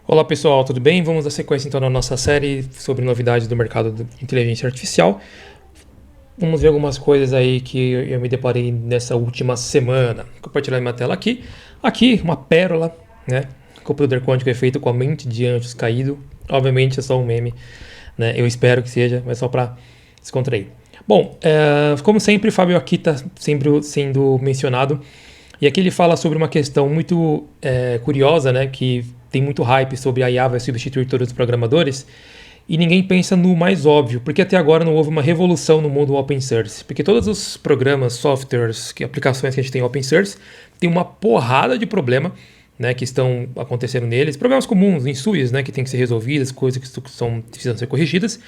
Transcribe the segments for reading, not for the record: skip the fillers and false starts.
Olá pessoal, tudo bem? Vamos dar sequência então na nossa série sobre novidades do mercado de inteligência artificial. Vamos ver algumas coisas aí que eu me deparei nessa última semana. Vou compartilhar minha tela aqui. Aqui, uma pérola, né? Computador quântico é feito com a mente de anjos caído. Obviamente é só um meme, né? Eu espero que seja, mas só para descontrair. Bom, como sempre, Fábio aqui está sempre sendo mencionado. E aqui ele fala sobre uma questão muito curiosa, né? Que tem muito hype sobre a IA vai substituir todos os programadores. E ninguém pensa no mais óbvio, porque até agora não houve uma revolução no mundo open source. Porque todos os programas, softwares, aplicações que a gente tem open source, tem uma porrada de problema, né, que estão acontecendo neles. Problemas comuns, insuis, né, que tem que ser resolvidas, coisas que precisam ser corrigidas.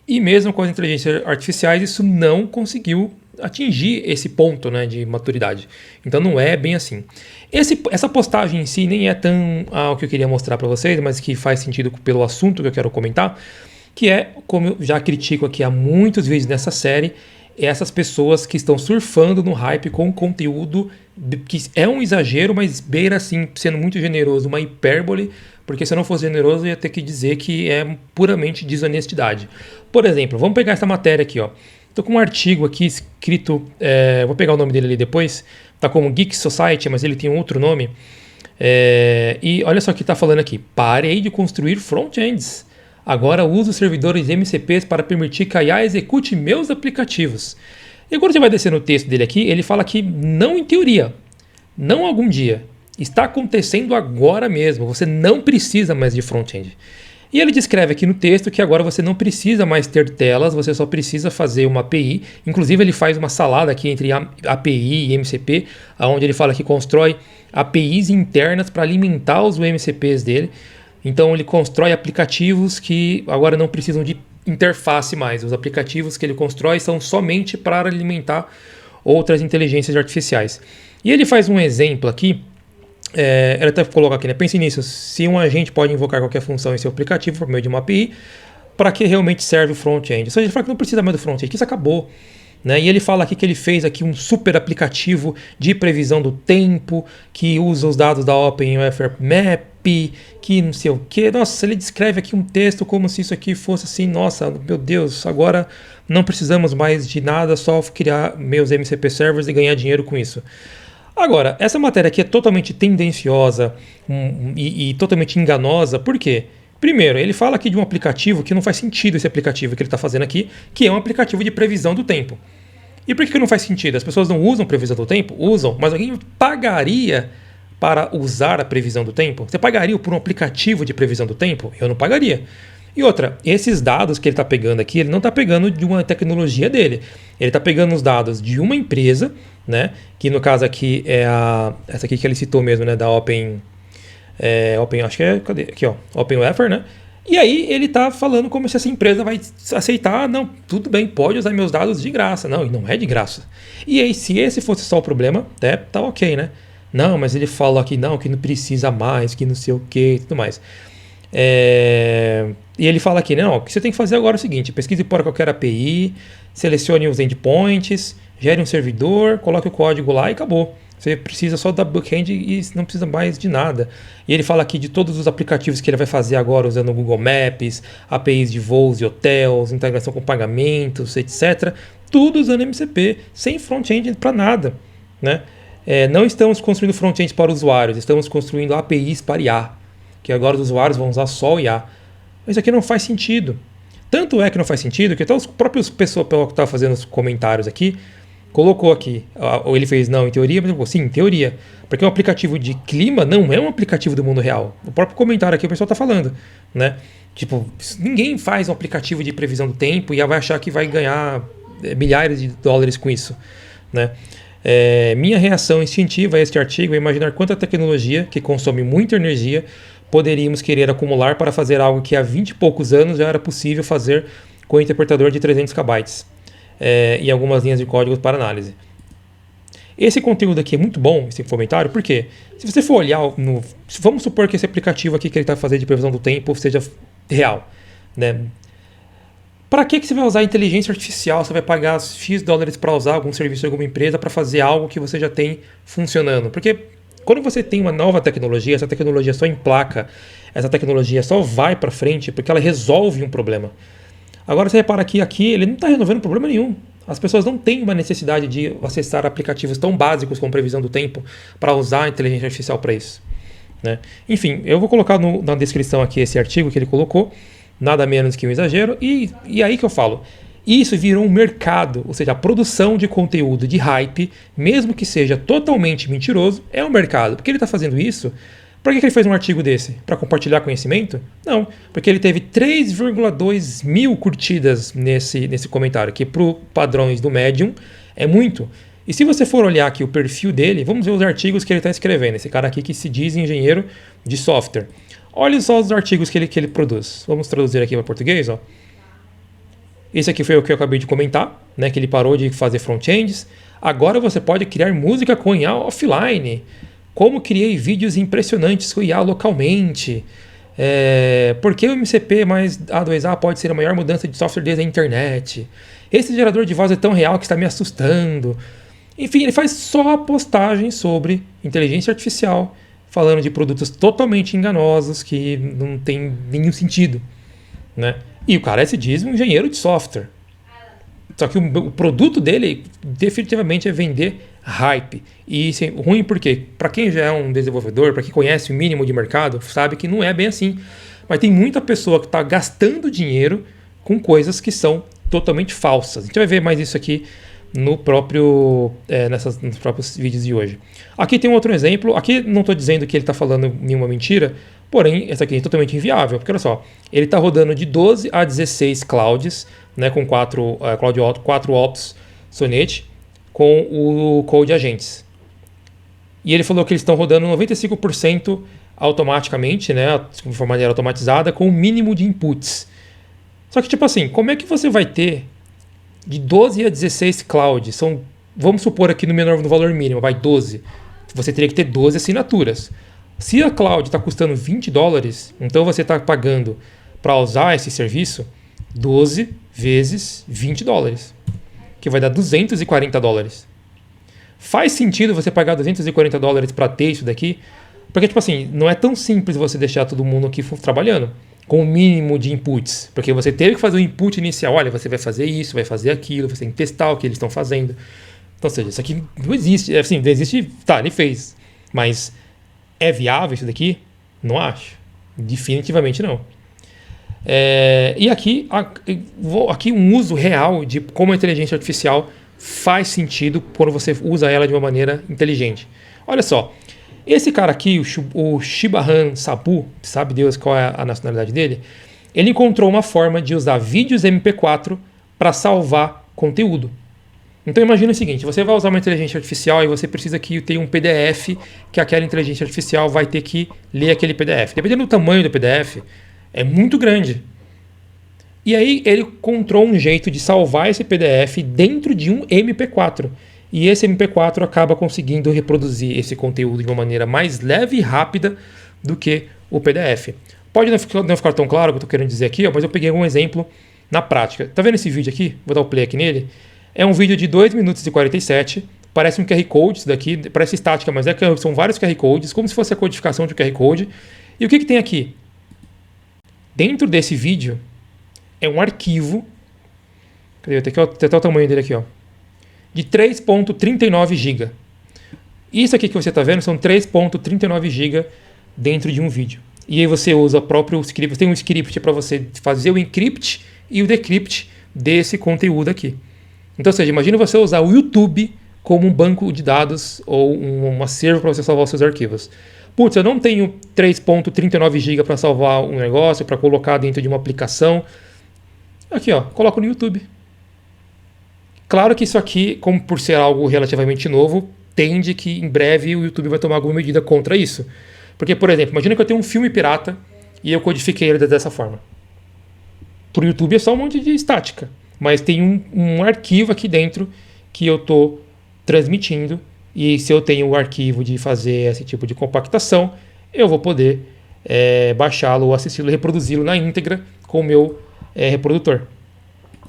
E mesmo com as inteligências artificiais, isso não conseguiu atingir esse ponto, né, de maturidade. Então não é bem assim. Essa postagem em si nem é tão o que eu queria mostrar para vocês, mas que faz sentido pelo assunto que eu quero comentar, que é, como eu já critico aqui há muitos vídeos nessa série, essas pessoas que estão surfando no hype com conteúdo que é um exagero, mas beira assim, sendo muito generoso, uma hipérbole, porque se eu não fosse generoso eu ia ter que dizer que é puramente desonestidade. Por exemplo, vamos pegar essa matéria aqui, ó. Estou com um artigo aqui escrito, vou pegar o nome dele ali depois, tá como Geek Society, mas ele tem um outro nome. E olha só o que está falando aqui. Parei de construir front-ends. Agora uso servidores MCPs para permitir que a IA execute meus aplicativos. E quando você vai descer no texto dele aqui, ele fala que não em teoria, não algum dia. Está acontecendo agora mesmo. Você não precisa mais de front-end. E ele descreve aqui no texto que agora você não precisa mais ter telas, você só precisa fazer uma API. Inclusive ele faz uma salada aqui entre API e MCP, onde ele fala que constrói APIs internas para alimentar os MCPs dele. Então ele constrói aplicativos que agora não precisam de interface mais. Os aplicativos que ele constrói são somente para alimentar outras inteligências artificiais. E ele faz um exemplo aqui. Ele até coloca aqui, né? Pense nisso, se um agente pode invocar qualquer função em seu aplicativo por meio de uma API, para que realmente serve o front-end? Ou seja, ele fala que não precisa mais do front-end, que isso acabou. Né? E ele fala aqui que ele fez aqui um super aplicativo de previsão do tempo, que usa os dados da OpenWFMap, que não sei o que. Nossa, ele descreve aqui um texto como se isso aqui fosse assim, nossa, meu Deus, agora não precisamos mais de nada, só criar meus MCP servers e ganhar dinheiro com isso. Agora, essa matéria aqui é totalmente tendenciosa e totalmente enganosa, por quê? Primeiro, ele fala aqui de um aplicativo que não faz sentido esse aplicativo que ele está fazendo aqui, que é um aplicativo de previsão do tempo. E por que não faz sentido? As pessoas não usam previsão do tempo? Usam, mas alguém pagaria para usar a previsão do tempo? Você pagaria por um aplicativo de previsão do tempo? Eu não pagaria. E outra, esses dados que ele está pegando aqui, ele não está pegando de uma tecnologia dele. Ele está pegando os dados de uma empresa, né? Que no caso aqui é essa aqui que ele citou mesmo, né? Da Open, acho que é, cadê? Aqui, ó, OpenWFR, né? E aí ele está falando como se essa empresa vai aceitar, não, tudo bem, pode usar meus dados de graça. Não, e não é de graça. E aí, se esse fosse só o problema, tá ok, né? Não, mas ele fala aqui, não, que não precisa mais, que não sei o que e tudo mais. E ele fala aqui, não, o que você tem que fazer agora é o seguinte, pesquise por qualquer API, selecione os endpoints, gere um servidor, coloque o código lá e acabou. Você precisa só da backend e não precisa mais de nada. E ele fala aqui de todos os aplicativos que ele vai fazer agora usando o Google Maps, APIs de voos e hotéis, integração com pagamentos, etc. Tudo usando MCP, sem front-end para nada, né? Não estamos construindo front-end para usuários, estamos construindo APIs para IA, que agora os usuários vão usar só o IA. Mas isso aqui não faz sentido. Tanto é que não faz sentido que até os próprios pessoas que estavam fazendo os comentários aqui, colocou aqui, ou ele fez não em teoria, mas ele falou sim, em teoria. Porque um aplicativo de clima não é um aplicativo do mundo real. O próprio comentário aqui o pessoal está falando, né? Tipo, ninguém faz um aplicativo de previsão do tempo e vai achar que vai ganhar milhares de dólares com isso, né? Minha reação instintiva a este artigo é imaginar quanta tecnologia, que consome muita energia, poderíamos querer acumular para fazer algo que há 20 e poucos anos já era possível fazer com o interpretador de 300 KB e algumas linhas de código para análise. Esse conteúdo aqui é muito bom, esse comentário, porque se você for olhar, vamos supor que esse aplicativo aqui que ele está fazendo de previsão do tempo seja real, né? Para que você vai usar inteligência artificial? Você vai pagar X dólares para usar algum serviço de alguma empresa para fazer algo que você já tem funcionando? Porque Quando você tem uma nova tecnologia, essa tecnologia só emplaca, essa tecnologia só vai para frente porque ela resolve um problema. Agora você repara que aqui ele não está resolvendo problema nenhum. As pessoas não têm uma necessidade de acessar aplicativos tão básicos como previsão do tempo para usar a inteligência artificial para isso, né? Enfim, eu vou colocar na descrição aqui esse artigo que ele colocou, nada menos que um exagero, e aí que eu falo, isso virou um mercado, ou seja, a produção de conteúdo de hype, mesmo que seja totalmente mentiroso, é um mercado. Por que ele está fazendo isso? Por que ele fez um artigo desse? Para compartilhar conhecimento? Não, porque ele teve 3,2 mil curtidas nesse comentário, que para padrões do Medium é muito. E se você for olhar aqui o perfil dele, vamos ver os artigos que ele está escrevendo. Esse cara aqui que se diz engenheiro de software. Olha só os artigos que ele produz. Vamos traduzir aqui para português. Ó. Esse aqui foi o que eu acabei de comentar, né, que ele parou de fazer front-ends. Agora você pode criar música com IA offline. Como criei vídeos impressionantes com IA localmente. Por que o MCP mais A2A pode ser a maior mudança de software desde a internet? Esse gerador de voz é tão real que está me assustando. Enfim, ele faz só postagens sobre inteligência artificial, falando de produtos totalmente enganosos que não tem nenhum sentido, né? E o cara se diz um engenheiro de software. Só que o produto dele definitivamente é vender hype. E isso é ruim porque, para quem já é um desenvolvedor, para quem conhece o mínimo de mercado, sabe que não é bem assim. Mas tem muita pessoa que está gastando dinheiro com coisas que são totalmente falsas. A gente vai ver mais isso aqui nos próprios vídeos de hoje. Aqui tem um outro exemplo. Aqui não estou dizendo que ele está falando nenhuma mentira, porém, essa aqui é totalmente inviável. Porque olha só, ele está rodando de 12 a 16 clouds, né, com 4 ops Sonnet, com o Code Agents. E ele falou que eles estão rodando 95% automaticamente, né, de maneira automatizada, com o mínimo de inputs. Só que, tipo assim, como é que você vai ter de 12 a 16 clouds? Vamos supor aqui no valor mínimo, vai 12. Você teria que ter 12 assinaturas. Se a cloud está custando $20, então você está pagando para usar esse serviço 12 vezes $20, que vai dar $240. Faz sentido você pagar $240 para ter isso daqui? Porque, tipo assim, não é tão simples você deixar todo mundo aqui trabalhando com o mínimo de inputs, porque você teve que fazer um input inicial. Olha, você vai fazer isso, vai fazer aquilo, você tem que testar o que eles estão fazendo. Então, ou seja, isso aqui não existe. Assim, não existe, tá, ele fez. Mas é viável isso daqui? Não acho. Definitivamente não. E aqui um uso real de como a inteligência artificial faz sentido quando você usa ela de uma maneira inteligente. Olha só, esse cara aqui, o Shibahan Sabu, sabe Deus qual é a nacionalidade dele, ele encontrou uma forma de usar vídeos MP4 para salvar conteúdo. Então imagina o seguinte, você vai usar uma inteligência artificial e você precisa que tenha um PDF que aquela inteligência artificial vai ter que ler aquele PDF. Dependendo do tamanho do PDF, é muito grande. E aí ele encontrou um jeito de salvar esse PDF dentro de um MP4. E esse MP4 acaba conseguindo reproduzir esse conteúdo de uma maneira mais leve e rápida do que o PDF. Pode não ficar tão claro o que eu estou querendo dizer aqui, mas eu peguei um exemplo na prática. Tá vendo esse vídeo aqui? Vou dar o play aqui nele. É um vídeo de 2 minutos e 47. Parece um QR Code, isso daqui. Parece estática, mas são vários QR Codes, como se fosse a codificação de um QR Code. E o que tem aqui? Dentro desse vídeo é um arquivo. Cadê? Tem até o tamanho dele aqui, ó. De 3.39 GB. Isso aqui que você está vendo são 3.39 GB dentro de um vídeo. E aí você usa o próprio script. Tem um script para você fazer o encrypt e o decrypt desse conteúdo aqui. Então, ou seja, imagina você usar o YouTube como um banco de dados ou um acervo para você salvar os seus arquivos. Putz, eu não tenho 3.39 GB para salvar um negócio, para colocar dentro de uma aplicação. Aqui, ó, coloco no YouTube. Claro que isso aqui, como por ser algo relativamente novo, tende que em breve o YouTube vai tomar alguma medida contra isso. Porque, por exemplo, imagina que eu tenho um filme pirata e eu codifiquei ele dessa forma. Para o YouTube é só um monte de estática, mas tem um arquivo aqui dentro que eu estou transmitindo, e se eu tenho o arquivo de fazer esse tipo de compactação, eu vou poder baixá-lo ou assisti-lo, reproduzi-lo na íntegra com o meu reprodutor.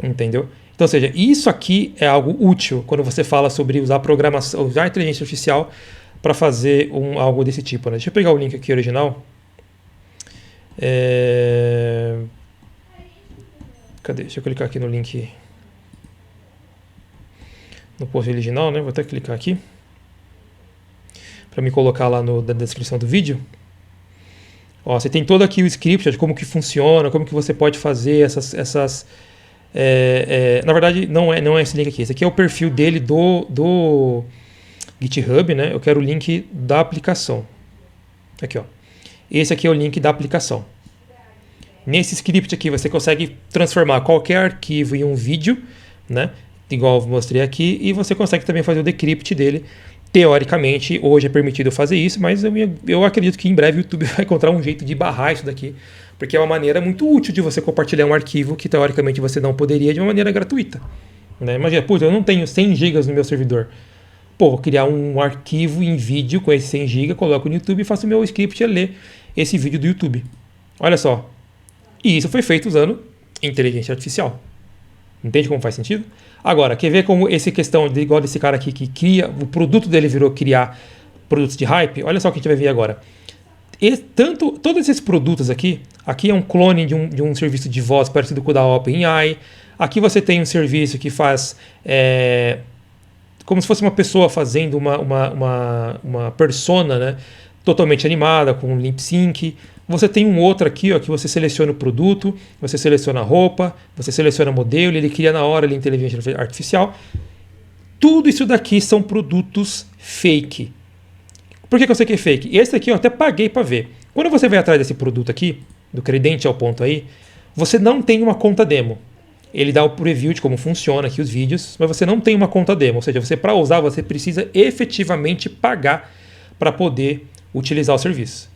Entendeu? Então, ou seja, isso aqui é algo útil quando você fala sobre usar programação, usar a inteligência artificial para fazer algo desse tipo, né? Deixa eu pegar o link aqui original. Cadê? Deixa eu clicar aqui no link, no post original, né? Vou até clicar aqui para me colocar lá na descrição do vídeo. Ó, você tem todo aqui o script de como que funciona, como que você pode fazer na verdade, não é esse link aqui. Esse aqui é o perfil dele do GitHub, né? Eu quero o link da aplicação. Aqui, ó. Esse aqui é o link da aplicação. Nesse script aqui você consegue transformar qualquer arquivo em um vídeo, né? Igual eu mostrei aqui, e você consegue também fazer o decrypt dele. Teoricamente, hoje é permitido fazer isso, mas eu acredito que em breve o YouTube vai encontrar um jeito de barrar isso daqui, porque é uma maneira muito útil de você compartilhar um arquivo que teoricamente você não poderia de uma maneira gratuita, né? Imagina, putz, eu não tenho 100 GB no meu servidor. Pô, vou criar um arquivo em vídeo com esse 100 GB, coloco no YouTube e faço o meu script a ler esse vídeo do YouTube. Olha só. E isso foi feito usando inteligência artificial. Entende como faz sentido? Agora, quer ver como essa questão, igual desse cara aqui que cria, o produto dele virou criar produtos de hype? Olha só o que a gente vai ver agora. Todos esses produtos aqui é um clone de um serviço de voz parecido com o da OpenAI. Aqui você tem um serviço que faz como se fosse uma pessoa fazendo uma persona, né, totalmente animada, com lip sync. Você tem um outro aqui, ó, que você seleciona o produto, você seleciona a roupa, você seleciona o modelo, ele cria na hora ali inteligência artificial. Tudo isso daqui são produtos fake. Por que eu sei que é fake? Esse aqui eu até paguei para ver. Quando você vai atrás desse produto aqui, do Credential ponto aí, você não tem uma conta demo. Ele dá o preview de como funciona aqui os vídeos, mas você não tem uma conta demo. Ou seja, para usar, você precisa efetivamente pagar para poder utilizar o serviço.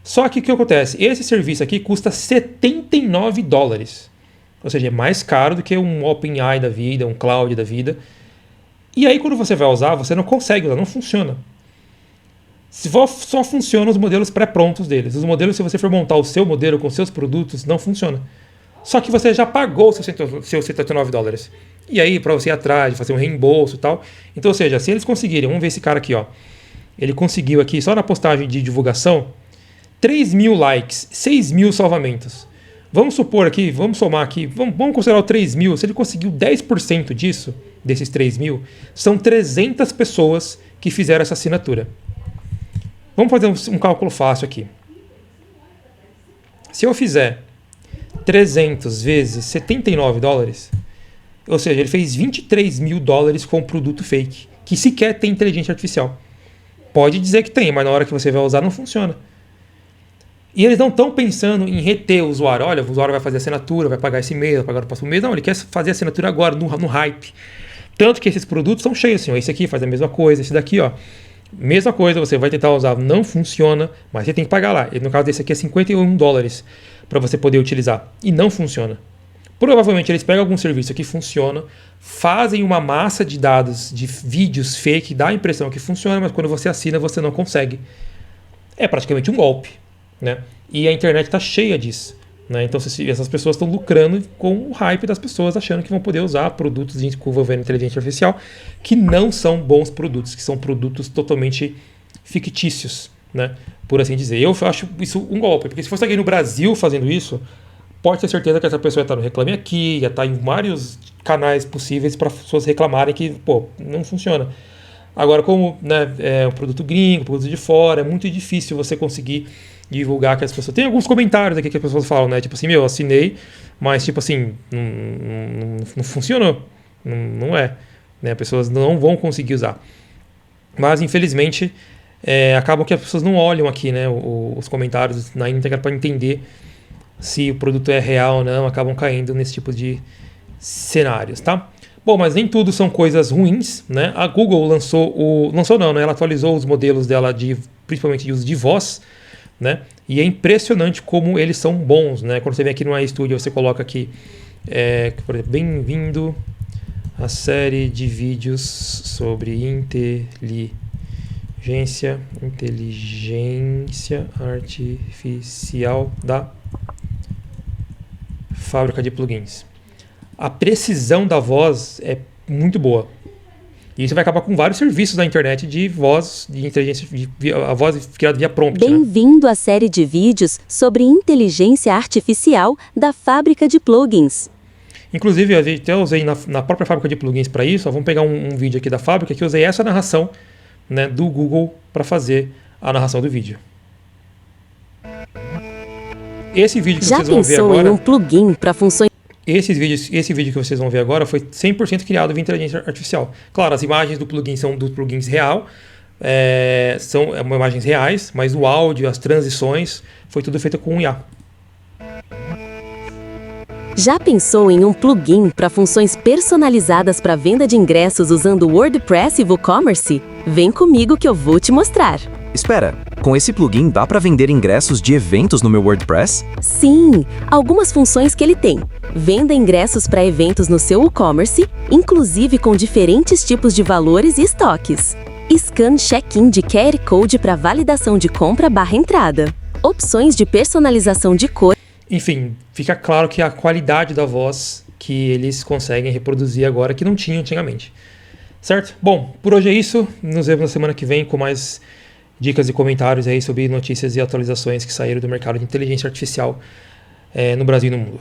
Só que o que acontece? Esse serviço aqui custa $79. Ou seja, é mais caro do que um OpenAI da vida, um Cloud da vida. E aí quando você vai usar, você não consegue usar, não funciona. Só funcionam os modelos pré-prontos deles. Os modelos, se você for montar o seu modelo com seus produtos, não funciona. Só que você já pagou seus $79. E aí, para você ir atrás, fazer um reembolso e tal. Então, ou seja, se eles conseguirem, vamos ver esse cara aqui, ó. Ele conseguiu aqui, só na postagem de divulgação, 3.000 likes, 6.000 salvamentos. Vamos supor aqui, vamos somar aqui, vamos considerar o 3.000. Se ele conseguiu 10% disso, desses 3.000, são 300 pessoas que fizeram essa assinatura. Vamos fazer um cálculo fácil aqui. Se eu fizer 300 vezes $79, ou seja, ele fez $23.000 com um produto fake, que sequer tem inteligência artificial. Pode dizer que tem, mas na hora que você vai usar não funciona. E eles não estão pensando em reter o usuário. Olha, o usuário vai fazer assinatura, vai pagar esse mês, vai pagar no próximo mês. Não, ele quer fazer assinatura agora, no hype. Tanto que esses produtos são cheios assim. Ó, esse aqui faz a mesma coisa, esse daqui, ó. Mesma coisa, você vai tentar usar, não funciona, mas você tem que pagar lá. E no caso desse aqui é $51 para você poder utilizar. E não funciona. Provavelmente eles pegam algum serviço que funciona, fazem uma massa de dados, de vídeos fake, dá a impressão que funciona, mas quando você assina, você não consegue. É praticamente um golpe. Né? E a internet está cheia disso. Né? Então essas pessoas estão lucrando com o hype das pessoas, achando que vão poder usar produtos envolvendo inteligência artificial que não são bons produtos, que são produtos totalmente fictícios, né? Por assim dizer. Eu acho isso um golpe, porque se fosse alguém no Brasil fazendo isso, pode ter certeza que essa pessoa ia estar no Reclame Aqui, ia estar em vários canais possíveis para as pessoas reclamarem que, não funciona. Agora, como, né, é um produto gringo, produto de fora, é muito difícil você conseguir divulgar que as pessoas... Tem alguns comentários aqui que as pessoas falam, né? Tipo assim, eu assinei, mas tipo assim, não funcionou. Não é. Né? As pessoas não vão conseguir usar. Mas, infelizmente, acabam que as pessoas não olham aqui, né, os comentários na íntegra para entender se o produto é real ou não, acabam caindo nesse tipo de cenários, tá? Bom, mas nem tudo são coisas ruins, né? A Google lançou né? Ela atualizou os modelos dela principalmente de uso de voz, né? E é impressionante como eles são bons, né? Quando você vem aqui no iStudio, você coloca aqui, por exemplo, bem-vindo à série de vídeos sobre inteligência artificial da fábrica de plugins. A precisão da voz é muito boa. E isso vai acabar com vários serviços na internet de voz, de inteligência, a voz criada via prompt. Bem-vindo à série de vídeos sobre inteligência artificial da fábrica de plugins. Inclusive, eu até usei na própria fábrica de plugins para isso. Ó, vamos pegar um vídeo aqui da fábrica que eu usei essa narração, né, do Google para fazer a narração do vídeo. Esse vídeo que Já vocês vão ver pensou agora, em um plugin para funções... esse vídeo que vocês vão ver agora foi 100% criado via inteligência artificial. Claro, as imagens do plugin são dos plugins real, são imagens reais, mas o áudio, as transições, foi tudo feito com IA. Já pensou em um plugin para funções personalizadas para venda de ingressos usando WordPress e WooCommerce? Vem comigo que eu vou te mostrar. Espera, com esse plugin dá para vender ingressos de eventos no meu WordPress? Sim, algumas funções que ele tem. Venda ingressos para eventos no seu WooCommerce, inclusive com diferentes tipos de valores e estoques. Scan check-in de QR Code para validação de compra/entrada. Opções de personalização de cor. Enfim, fica claro que a qualidade da voz que eles conseguem reproduzir agora que não tinham antigamente. Certo? Bom, por hoje é isso. Nos vemos na semana que vem com mais dicas e comentários aí sobre notícias e atualizações que saíram do mercado de inteligência artificial no Brasil e no mundo.